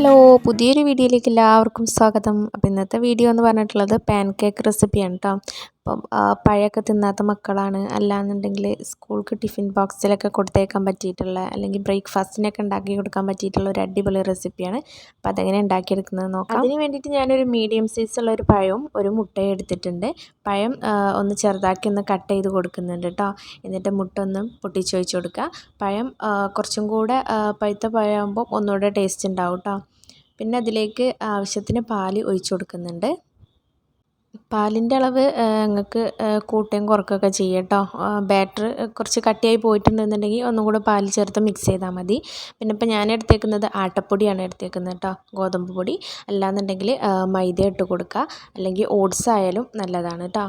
Hello, പുതിയൊരു വീഡിയോയിലേക്ക് എല്ലാവർക്കും സ്വാഗതം. അപ്പോൾ ഇന്നത്തെ വീഡിയോ എന്ന് പറഞ്ഞിട്ടുള്ളത് പാൻ കേക്ക് റെസിപ്പിയാണ് കേട്ടോ. അപ്പം പഴമൊക്കെ തിന്നാത്ത മക്കളാണ്, അല്ലാന്നുണ്ടെങ്കിൽ സ്കൂൾക്ക് ടിഫിൻ ബോക്സിലൊക്കെ കൊടുത്തേക്കാൻ പറ്റിയിട്ടുള്ള അല്ലെങ്കിൽ ബ്രേക്ക്ഫാസ്റ്റിനൊക്കെ ഉണ്ടാക്കി കൊടുക്കാൻ പറ്റിയിട്ടുള്ള ഒരു അടിപൊളി റെസിപ്പിയാണ്. അപ്പോൾ അതെങ്ങനെ ഉണ്ടാക്കിയെടുക്കുന്നത് നോക്കാം. അതിന് വേണ്ടിയിട്ട് ഞാനൊരു മീഡിയം സൈസുള്ള ഒരു പഴവും ഒരു മുട്ടയും എടുത്തിട്ടുണ്ട്. പഴം ഒന്ന് ചെറുതാക്കി ഒന്ന് കട്ട് ചെയ്ത് കൊടുക്കുന്നുണ്ട് കേട്ടോ. എന്നിട്ട് മുട്ട ഒന്ന് പൊട്ടിച്ച് ഒഴിച്ച് കൊടുക്കുക. പഴം കുറച്ചും കൂടെ പഴുത്ത പഴമാകുമ്പോൾ ഒന്നുകൂടെ ടേസ്റ്റ് ഉണ്ടാവും കേട്ടോ. പിന്നെ അതിലേക്ക് ആവശ്യത്തിന് പാൽ ഒഴിച്ച് കൊടുക്കുന്നുണ്ട്. പാലിൻ്റെ അളവ് നിങ്ങൾക്ക് കൂട്ടുകയും കുറയ്ക്കുകയൊക്കെ ചെയ്യാം കേട്ടോ. ബാറ്റർ കുറച്ച് കട്ടിയായി പോയിട്ടുണ്ടെന്നുണ്ടെങ്കിൽ ഒന്നും കൂടെ പാൽ ചേർത്ത് മിക്സ് ചെയ്താൽ മതി. പിന്നെ ഇപ്പോൾ ഞാൻ എടുത്തേക്കുന്നത് ആട്ടപ്പൊടിയാണ് എടുത്തേക്കുന്നത് കേട്ടോ, ഗോതമ്പ് പൊടി. അല്ലാന്നുണ്ടെങ്കിൽ മൈദ ഇട്ട് കൊടുക്കുക, അല്ലെങ്കിൽ ഓട്സ് ആയാലും നല്ലതാണ് കേട്ടോ.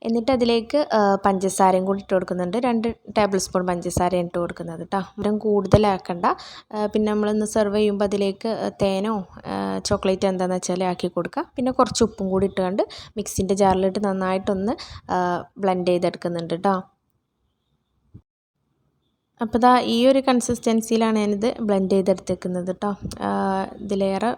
എന്നിട്ട് അതിലേക്ക് പഞ്ചസാരയും കൂടി ഇട്ട് കൊടുക്കുന്നുണ്ട്. 2 ടേബിൾ സ്പൂൺ പഞ്ചസാര ഇട്ട് കൊടുക്കുന്നത് കേട്ടോ. മധുരം കൂടുതലാക്കണ്ട. പിന്നെ നമ്മളൊന്ന് സെർവ് ചെയ്യുമ്പോൾ അതിലേക്ക് തേനോ ചോക്ലേറ്റ് എന്താണെന്ന് വെച്ചാൽ ആക്കി കൊടുക്കുക. പിന്നെ കുറച്ച് ഉപ്പും കൂടി ഇട്ടുകൊണ്ട് മിക്സിൻ്റെ ജാറിലിട്ട് നന്നായിട്ടൊന്ന് ബ്ലെൻഡ് ചെയ്തെടുക്കുന്നുണ്ട് കേട്ടോ. അപ്പോൾ ഇതാ ഈ ഒരു കൺസിസ്റ്റൻസിയിലാണ് ഞാനിത് ബ്ലെൻഡ് ചെയ്തെടുത്തേക്കുന്നത് കേട്ടോ. ഇതിലേറെ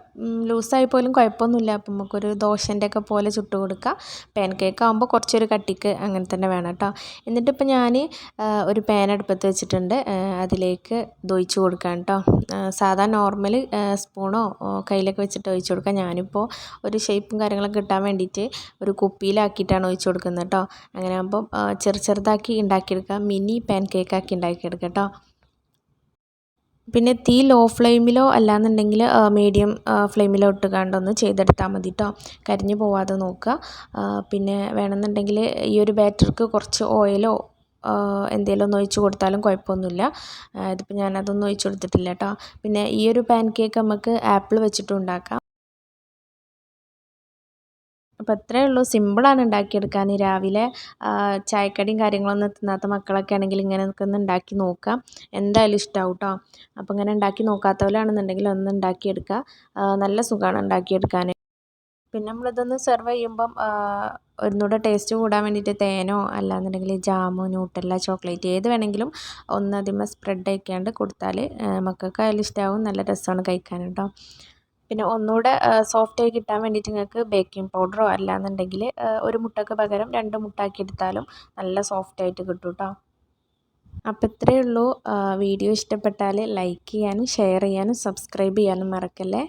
ലൂസായി പോലും കുഴപ്പമൊന്നുമില്ല. അപ്പം നമുക്കൊരു ദോശൻ്റെ ഒക്കെ പോലെ ചുട്ട് കൊടുക്കുക. പാൻ കേക്ക് ആകുമ്പോൾ കുറച്ചൊരു കട്ടിക്ക് അങ്ങനെ തന്നെ വേണം കേട്ടോ. എന്നിട്ടിപ്പോൾ ഞാൻ ഒരു പാൻ അടുപ്പത്ത് വെച്ചിട്ടുണ്ട്. അതിലേക്ക് ഒഴിച്ച് കൊടുക്കാം കേട്ടോ. സാധാ നോർമൽ സ്പൂണോ കയ്യിലൊക്കെ വെച്ചിട്ട് ഒഴിച്ച് കൊടുക്കാം. ഞാനിപ്പോൾ ഒരു ഷേപ്പും കാര്യങ്ങളൊക്കെ കിട്ടാൻ വേണ്ടിയിട്ട് ഒരു കുപ്പിയിലാക്കിയിട്ടാണ് ഒഴിച്ച് കൊടുക്കുന്നത് കേട്ടോ. അങ്ങനെ ആകുമ്പം ചെറുതാക്കി ഉണ്ടാക്കിയെടുക്കാം. മിനി പാൻ കേക്കാക്കി ഉണ്ടാക്കിയെടുക്കാം കേട്ടോ. പിന്നെ തീ ലോ ഫ്ലെയിമിലോ അല്ലാന്നുണ്ടെങ്കിൽ മീഡിയം ഫ്ലെയിമിലോ ഇട്ട് കണ്ടൊന്ന് ചെയ്തെടുത്താൽ മതി കേട്ടോ. കരിഞ്ഞു പോവാതെ നോക്കുക. പിന്നെ വേണമെന്നുണ്ടെങ്കിൽ ഈ ഒരു ബാറ്റർക്ക് കുറച്ച് ഓയിലോ എന്തെങ്കിലും ഒന്ന് ഒഴിച്ച് കൊടുത്താലും കുഴപ്പമൊന്നുമില്ല. ഇതിപ്പോൾ ഞാനതൊന്നും ഒഴിച്ച് കൊടുത്തിട്ടില്ല കേട്ടോ. പിന്നെ ഈ ഒരു പാൻ കേക്ക് നമുക്ക് ആപ്പിൾ വെച്ചിട്ടും ഉണ്ടാക്കാം. അപ്പോൾ അത്രയേ ഉള്ളൂ, സിമ്പിളാണ് ഉണ്ടാക്കിയെടുക്കാൻ. രാവിലെ ചായക്കടിയും കാര്യങ്ങളൊന്നും തിന്നാത്ത മക്കളൊക്കെ ആണെങ്കിൽ ഇങ്ങനെയൊക്കെ ഒന്ന് ഉണ്ടാക്കി നോക്കാം, എന്തായാലും ഇഷ്ടമാവും കേട്ടോ. അപ്പോൾ ഇങ്ങനെ ഉണ്ടാക്കി നോക്കാത്തവരാണെന്നുണ്ടെങ്കിൽ ഒന്ന് ഉണ്ടാക്കിയെടുക്കുക. നല്ല സുഖമാണ് ഉണ്ടാക്കിയെടുക്കാൻ. പിന്നെ നമ്മളിതൊന്ന് സെർവ് ചെയ്യുമ്പം ഒന്നുകൂടെ ടേസ്റ്റ് കൂടാൻ വേണ്ടിയിട്ട് തേനോ അല്ലാന്നുണ്ടെങ്കിൽ ജാമോ ന്യൂട്ടെല്ല ചോക്ലേറ്റ് ഏത് വേണമെങ്കിലും ഒന്ന് അതിന്മേൽ സ്പ്രെഡ് ആക്കിയാണ്ട് കൊടുത്താൽ മക്കൾക്കായാലും ഇഷ്ടമാവും. നല്ല രസമാണ് കഴിക്കാൻ കേട്ടോ. പിന്നെ ഒന്നുകൂടെ സോഫ്റ്റായി കിട്ടാൻ വേണ്ടിയിട്ട് നിങ്ങൾക്ക് ബേക്കിംഗ് പൗഡറോ അല്ലാന്നുണ്ടെങ്കിൽ ഒരു മുട്ടയ്ക്ക് പകരം 2 മുട്ട ആക്കി എടുത്താലും നല്ല സോഫ്റ്റായിട്ട് കിട്ടും കേട്ടോ. അപ്പോൾ ഇത്രയേ ഉള്ളൂ. വീഡിയോ ഇഷ്ടപ്പെട്ടാൽ ലൈക്ക് ചെയ്യാനും ഷെയർ ചെയ്യാനും സബ്സ്ക്രൈബ് ചെയ്യാനും മറക്കല്ലേ.